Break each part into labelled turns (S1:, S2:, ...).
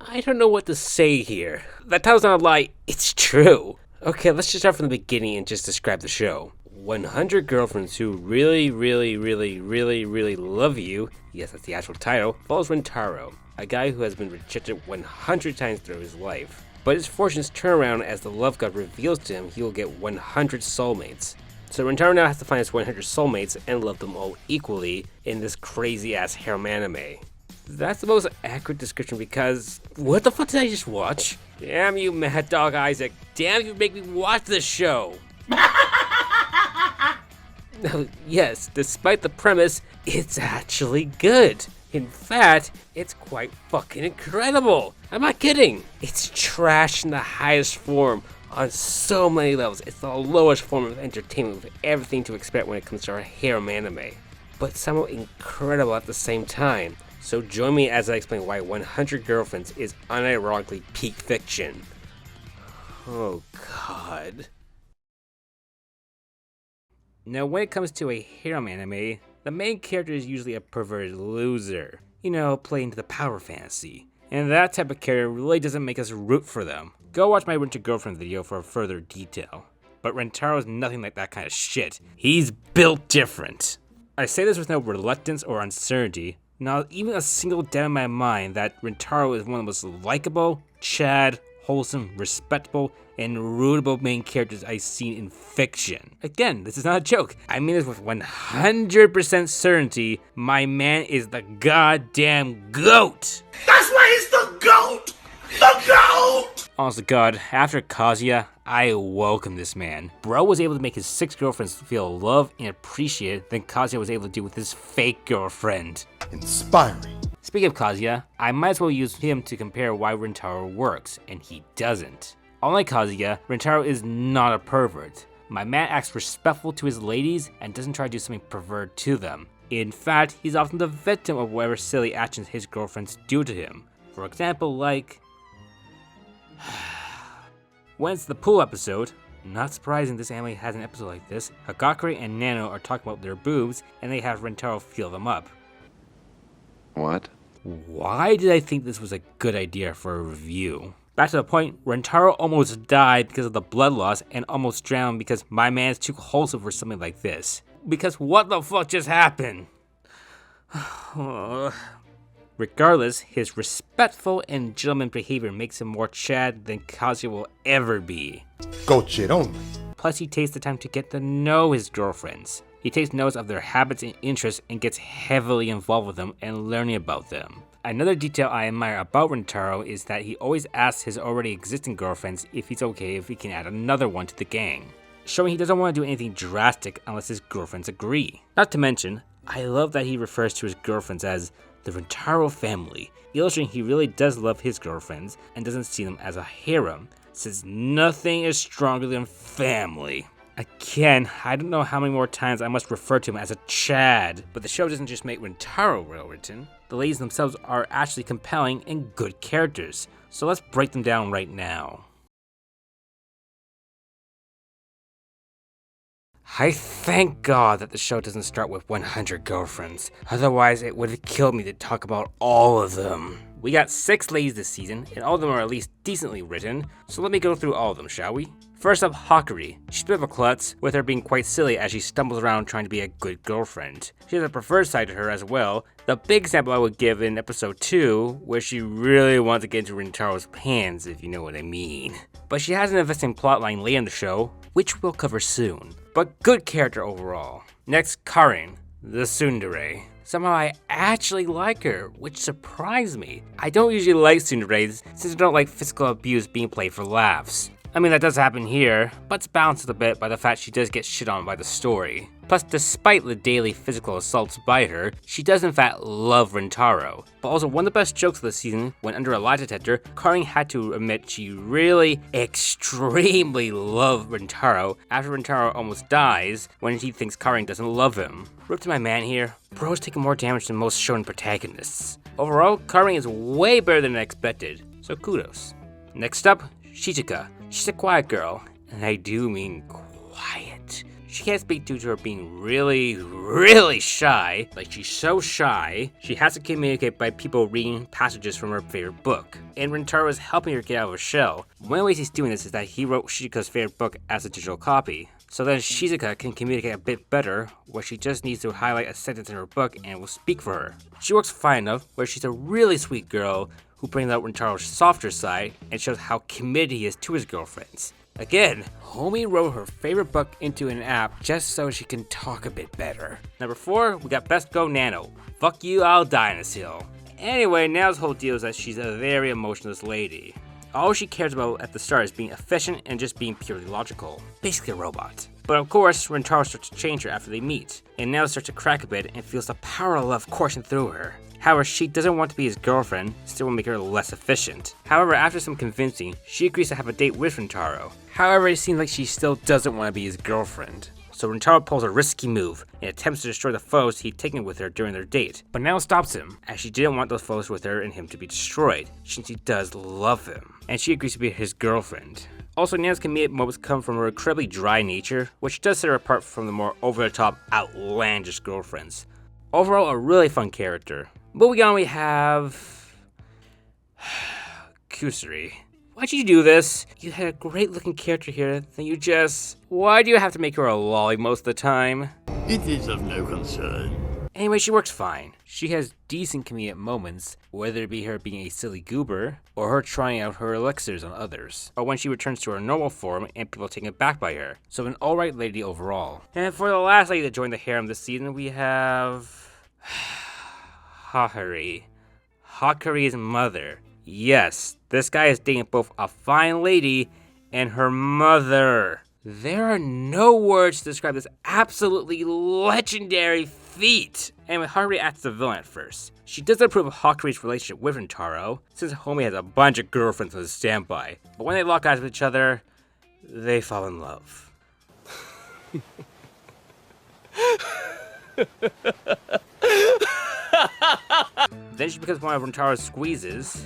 S1: I don't know what to say here. That title's not a lie, it's true. Okay, let's just start from the beginning and just describe the show. 100 girlfriends who really love you, yes, that's the actual title, follows Rentaro, a guy who has been rejected 100 times through his life. But his fortunes turn around as the love god reveals to him he will get 100 soulmates. So Rentaro now has to find his 100 soulmates and love them all equally in this crazy ass harem anime. That's the most accurate description because what the fuck did I just watch? Damn you, Mad Dog Isaac. Damn you, make me watch this show. No, yes, despite the premise, it's actually good. In fact, it's quite fucking incredible. I'm not kidding. It's trash in the highest form on so many levels. It's the lowest form of entertainment with everything to expect when it comes to our harem anime. But somehow incredible at the same time. So join me as I explain why 100 Girlfriends is unironically peak fiction. Oh god. Now when it comes to a harem anime, the main character is usually a perverted loser. You know, playing to the power fantasy. And that type of character really doesn't make us root for them. Go watch my Winter Girlfriend video for further detail. But Rentaro is nothing like that kind of shit. He's built different. I say this with no reluctance or uncertainty. Not even a single doubt in my mind that Rentaro is one of the most likable, chad, wholesome, respectable, and rootable main characters I've seen in fiction. Again, this is not a joke. I mean this with 100% certainty. My man is the goddamn GOAT!
S2: That's why he's the GOAT! The GOAT!
S1: Honest to God, after Kazuya, I welcome this man. Bro was able to make his 6 girlfriends feel loved and appreciated than Kazuya was able to do with his fake girlfriend.
S2: Inspiring.
S1: Speaking of Kazuya, I might as well use him to compare why Rentaro works, and he doesn't. Unlike Kazuya, Rentaro is not a pervert. My man acts respectful to his ladies and doesn't try to do something perverted to them. In fact, he's often the victim of whatever silly actions his girlfriends do to him. For example, like... when it's the pool episode, not surprising this anime has an episode like this, Hagakure and Nano are talking about their boobs and they have Rentaro feel them up.
S3: What?
S1: Why did I think this was a good idea for a review? Back to the point, Rentaro almost died because of the blood loss and almost drowned because my man is too wholesome for something like this. Because what the fuck just happened? Regardless, his respectful and gentleman behavior makes him more Chad than Kazuya will ever be.
S2: GOAT shit only.
S1: Plus he takes the time to get to know his girlfriends. He takes notice of their habits and interests and gets heavily involved with them and learning about them. Another detail I admire about Rentaro is that he always asks his already existing girlfriends if he's okay if he can add another one to the gang, showing he doesn't want to do anything drastic unless his girlfriends agree. Not to mention, I love that he refers to his girlfriends as the Rentaro family, illustrating he really does love his girlfriends and doesn't see them as a harem, since nothing is stronger than family. Again, I don't know how many more times I must refer to him as a Chad, but the show doesn't just make Rentaro well written. The ladies themselves are actually compelling and good characters, so let's break them down right now. I thank God that the show doesn't start with 100 girlfriends, otherwise it would have killed me to talk about all of them. We got 6 ladies this season, and all of them are at least decently written, so let me go through all of them, shall we? First up, Hakari. She's a bit of a klutz, with her being quite silly as she stumbles around trying to be a good girlfriend. She has a preferred side to her as well. The big example I would give in episode 2, where she really wants to get into Rentaro's pants, if you know what I mean. But she has an investing plotline later in the show, which we'll cover soon. But good character overall. Next, Karin, the tsundere. Somehow I actually like her, which surprised me. I don't usually like tsunderes, since I don't like physical abuse being played for laughs. I mean, that does happen here, but it's balanced a bit by the fact she does get shit on by the story. Plus, despite the daily physical assaults by her, she does in fact love Rentaro. But also, one of the best jokes of the season, when under a lie detector, Karin had to admit she really, extremely loved Rentaro after Rentaro almost dies when he thinks Karin doesn't love him. Rip to my man here, bro's taking more damage than most shonen protagonists. Overall, Karin is way better than I expected, so kudos. Next up, Shichika. She's a quiet girl, and I do mean quiet. She can't speak due to her being really shy. Like, she's so shy, she has to communicate by people reading passages from her favorite book. And Rintaro is helping her get out of her shell. One of the ways he's doing this is that he wrote Shizuka's favorite book as a digital copy. So then Shizuka can communicate a bit better, where she just needs to highlight a sentence in her book and it will speak for her. She works fine enough, where she's a really sweet girl who brings out Rintaro's softer side and shows how committed he is to his girlfriends. Again, Homie wrote her favorite book into an app just so she can talk a bit better. Number 4, we got Best Go Nano. Fuck you, I'll die in this hill. Anyway, Nano's whole deal is that she's a very emotionless lady. All she cares about at the start is being efficient and just being purely logical. Basically a robot. But of course, Rintaro starts to change her after they meet, and Nano starts to crack a bit and feels the power of love coursing through her. However, she doesn't want to be his girlfriend, still will make her less efficient. However, after some convincing, she agrees to have a date with Rintaro. However, it seems like she still doesn't want to be his girlfriend. So Rintaro pulls a risky move and attempts to destroy the foes he'd taken with her during their date. But Nano stops him, as she didn't want those foes with her and him to be destroyed, since she does love him. And she agrees to be his girlfriend. Also, Nano's comedic moments come from her incredibly dry nature, which does set her apart from the more over-the-top, outlandish girlfriends. Overall, a really fun character. Moving on, we have Kusari. Why'd you do this? You had a great looking character here, then you just... Why do you have to make her a lolly most of the time?
S2: It is of no concern.
S1: Anyway, she works fine. She has decent comedic moments, whether it be her being a silly goober, or her trying out her elixirs on others, or when she returns to her normal form and people taken aback by her. So an alright lady overall. And for the last lady to join the harem this season, we have... Hakari's mother. Yes, this guy is dating both a fine lady and her mother. There are no words to describe this absolutely legendary feat. Anyway, Hakari acts as a villain at first. She doesn't approve of Hakari's relationship with Rintaro, since Homie has a bunch of girlfriends on his standby. But when they lock eyes with each other, they fall in love. Then she becomes one of Rintaro's squeezes,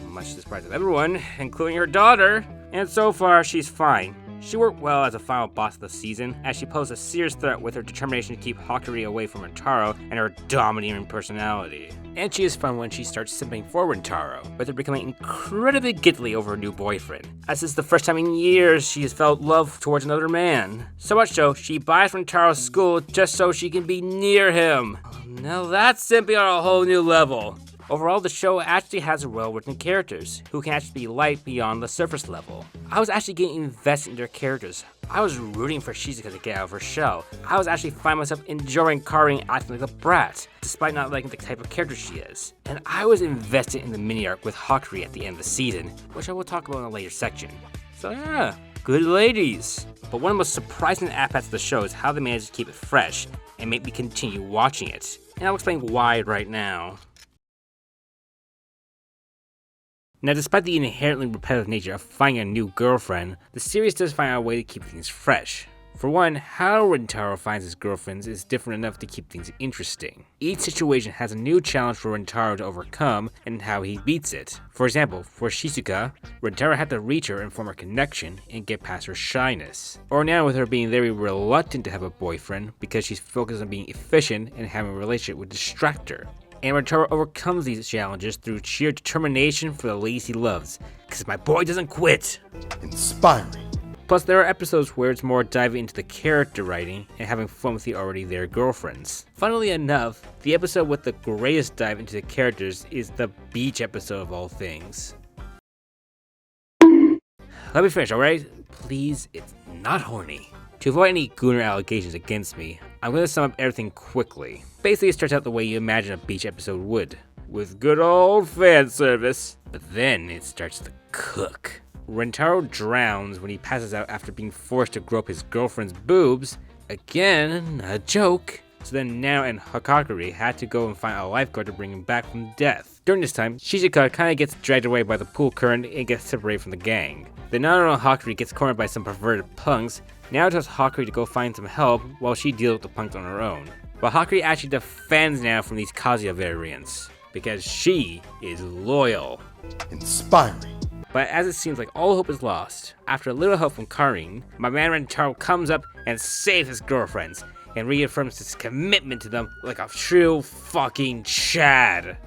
S1: much to the surprise of everyone, including her daughter, and so far she's fine. She worked well as a final boss of the season, as she posed a serious threat with her determination to keep Hakari away from Rintaro and her domineering personality. And she is fun when she starts simping for Rintaro, with her becoming incredibly giggly over her new boyfriend, as this is the first time in years she has felt love towards another man. So much so, she buys Rintaro's school just so she can be near him. Now that's simping on a whole new level. Overall, the show actually has well-written characters, who can actually be light beyond the surface level. I was actually getting invested in their characters. I was rooting for Shizuka to get out of her shell. I was actually finding myself enjoying Karin acting like a brat, despite not liking the type of character she is. And I was invested in the mini-arc with Hakari at the end of the season, which I will talk about in a later section. So yeah, good ladies. But one of the most surprising aspects of the show is how they managed to keep it fresh and make me continue watching it. And I'll explain why right now. Now, despite the inherently repetitive nature of finding a new girlfriend, the series does find a way to keep things fresh. For one, how Rintaro finds his girlfriends is different enough to keep things interesting. Each situation has a new challenge for Rintaro to overcome and how he beats it. For example, for Shizuka, Rintaro had to reach her and form a connection and get past her shyness. Or now with her being very reluctant to have a boyfriend because she's focused on being efficient and having a relationship would distract her. And Rintaro overcomes these challenges through sheer determination for the ladies he loves, because my boy doesn't quit.
S2: Inspiring.
S1: Plus, there are episodes where it's more diving into the character writing and having fun with the already there girlfriends. Funnily enough, the episode with the greatest dive into the characters is the beach episode of all things. Let me finish, alright? Please, it's not horny. To avoid any gooner allegations against me, I'm going to sum up everything quickly. Basically, it starts out the way you imagine a beach episode would, with good old fan service. But then it starts to cook. Rintaro drowns when he passes out after being forced to grope his girlfriend's boobs. Again, a joke. So then Nano and Hakari had to go and find a lifeguard to bring him back from death. During this time, Shizuka kinda gets dragged away by the pool current and gets separated from the gang. Then Nano and Hakari gets cornered by some perverted punks. Nano tells Hakari to go find some help while she deals with the punks on her own. But Hakari actually defends Nano from these Kazuya variants, because she is loyal.
S2: Inspiring.
S1: But as it seems like all hope is lost, after a little help from Karin, my man Rentaro comes up and saves his girlfriends, and reaffirms his commitment to them like a true fucking Chad.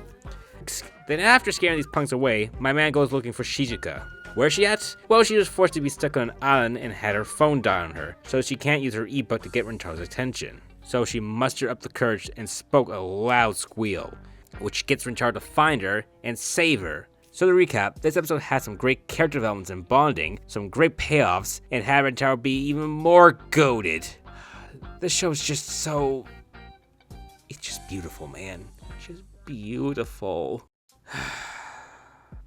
S1: Then after scaring these punks away, my man goes looking for Shizuka. Where's she at? Well, she was forced to be stuck on an island and had her phone die on her, so she can't use her e-book to get Rentaro's attention. So she mustered up the courage and spoke a loud squeal, which gets Rentaro to find her and save her. So to recap, this episode had some great character developments and bonding, some great payoffs, and had Rentaro be even more goated. This show is just so... It's just beautiful, man. It's just beautiful.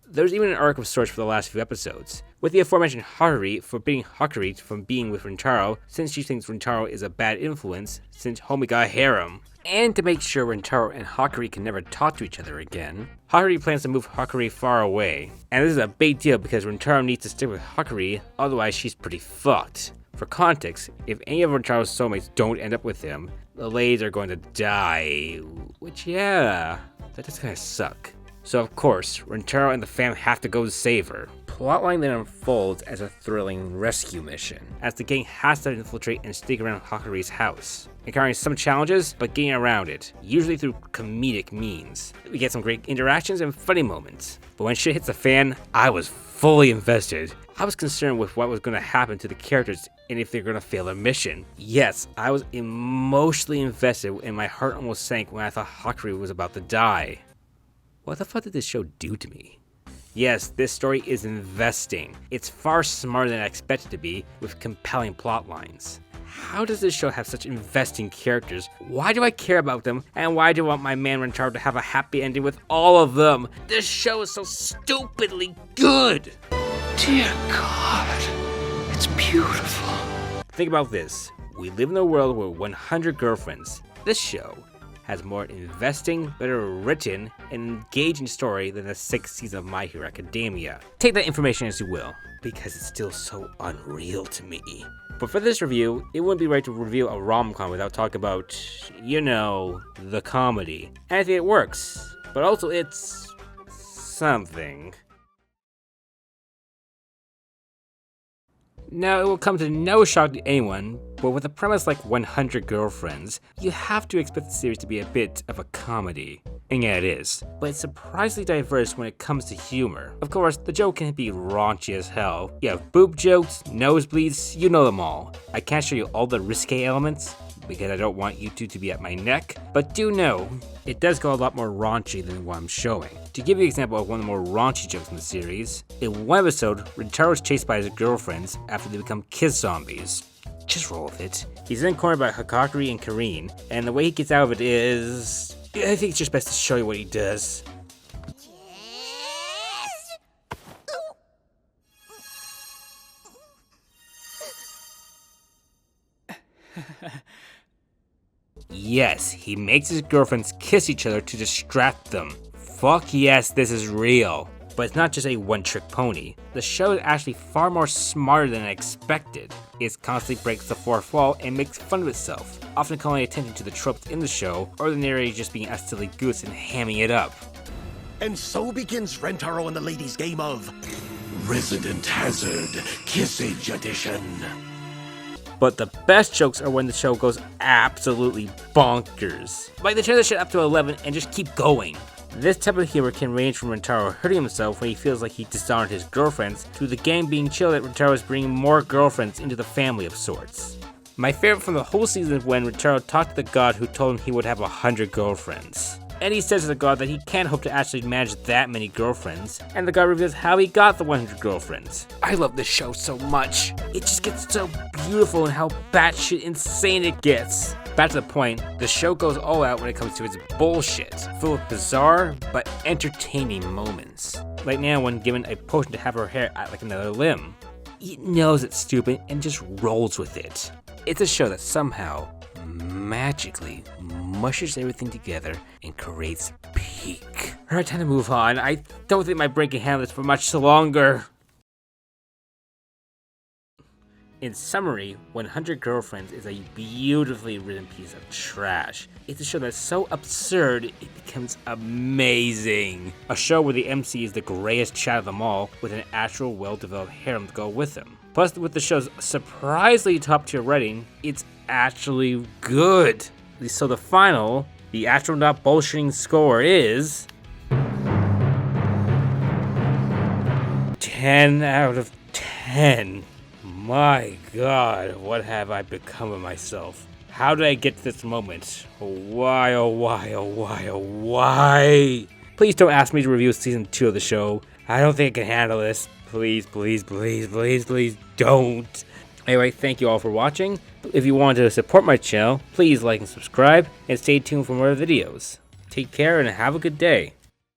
S1: There's even an arc of sorts for the last few episodes, with the aforementioned Haruhi forbidding Hakari from being with Rentaro since she thinks Rentaro is a bad influence since Homie got harem. And to make sure Rentaro and Hakari can never talk to each other again, Haruhi plans to move Hakari far away. And this is a big deal because Rentaro needs to stick with Hakari, otherwise she's pretty fucked. For context, if any of Rentaro's soulmates don't end up with him, the ladies are going to die, which yeah, that does kinda suck. So of course, Rentaro and the fam have to go to save her. Plotline then unfolds as a thrilling rescue mission, as the gang has to infiltrate and sneak around Hakari's house, encountering some challenges, but getting around it, usually through comedic means. We get some great interactions and funny moments, but when shit hits the fan, I was fully invested. I was concerned with what was going to happen to the characters and if they're going to fail their mission. Yes, I was emotionally invested and my heart almost sank when I thought Hakari was about to die. What the fuck did this show do to me? Yes, this story is investing. It's far smarter than I expected to be, with compelling plot lines. How does this show have such investing characters? Why do I care about them? And why do I want my man Rentaro to have a happy ending with all of them? This show is so stupidly good!
S2: Dear God, it's beautiful.
S1: Think about this. We live in a world with 100 girlfriends. This show has more investing, better written, and engaging story than the 6th season of My Hero Academia. Take that information as you will, because it's still so unreal to me. But for this review, it wouldn't be right to review a rom-com without talking about, you know, the comedy. And I think it works, but also it's something. Now, it will come to no shock to anyone, but with a premise like 100 Girlfriends, you have to expect the series to be a bit of a comedy. And yeah, it is. But it's surprisingly diverse when it comes to humor. Of course, the joke can be raunchy as hell. You have boob jokes, nosebleeds, you know them all. I can't show you all the risque elements, because I don't want you two to be at my neck, but do know, it does go a lot more raunchy than what I'm showing. To give you an example of one of the more raunchy jokes in the series, in one episode, Rentaro is chased by his girlfriends after they become kiss zombies. Just roll with it. He's then cornered by Hakari and Karin, and the way he gets out of it is... I think it's just best to show you what he does. Yes, he makes his girlfriends kiss each other to distract them. Fuck yes, this is real. But it's not just a one-trick pony. The show is actually far more smarter than I expected. It constantly breaks the fourth wall and makes fun of itself, often calling attention to the tropes in the show, or the narrator just being a silly goose and hamming it up.
S2: And so begins Rentaro and the ladies' game of Resident Hazard Kissage Edition.
S1: But the best jokes are when the show goes absolutely bonkers. Like they turn the shit up to 11 and just keep going. This type of humor can range from Rentaro hurting himself when he feels like he dishonored his girlfriends, to the gang being chill that Rentaro is bringing more girlfriends into the family of sorts. My favorite from the whole season is when Rentaro talked to the god who told him he would have 100 girlfriends. And he says to the god that he can't hope to actually manage that many girlfriends, and the god reveals how he got the 100 girlfriends. I love this show so much. It just gets so beautiful and how batshit insane it gets. Back to the point, the show goes all out when it comes to its bullshit, filled with bizarre but entertaining moments. Like now when given a potion to have her hair act like another limb. It knows it's stupid and just rolls with it. It's a show that somehow, magically, mushes everything together and creates peak. Alright, time to move on. I don't think my brain can handle this for much longer. In summary, 100 Girlfriends is a beautifully written piece of trash. It's a show that's so absurd, it becomes amazing. A show where the MC is the grayest chat of them all, with an actual well-developed harem to go with him. Plus, with the show's surprisingly top-tier rating, it's actually good. So the final, the actual not bullshitting score is 10 out of 10. My God, what have I become of myself? How did I get to this moment? Why, oh why, oh why, oh why? Please don't ask me to review season 2 of the show. I don't think I can handle this. Please, please, please, please, please don't. Anyway, thank you all for watching. If you want to support my channel, please like and subscribe, and stay tuned for more videos. Take care and have a good day.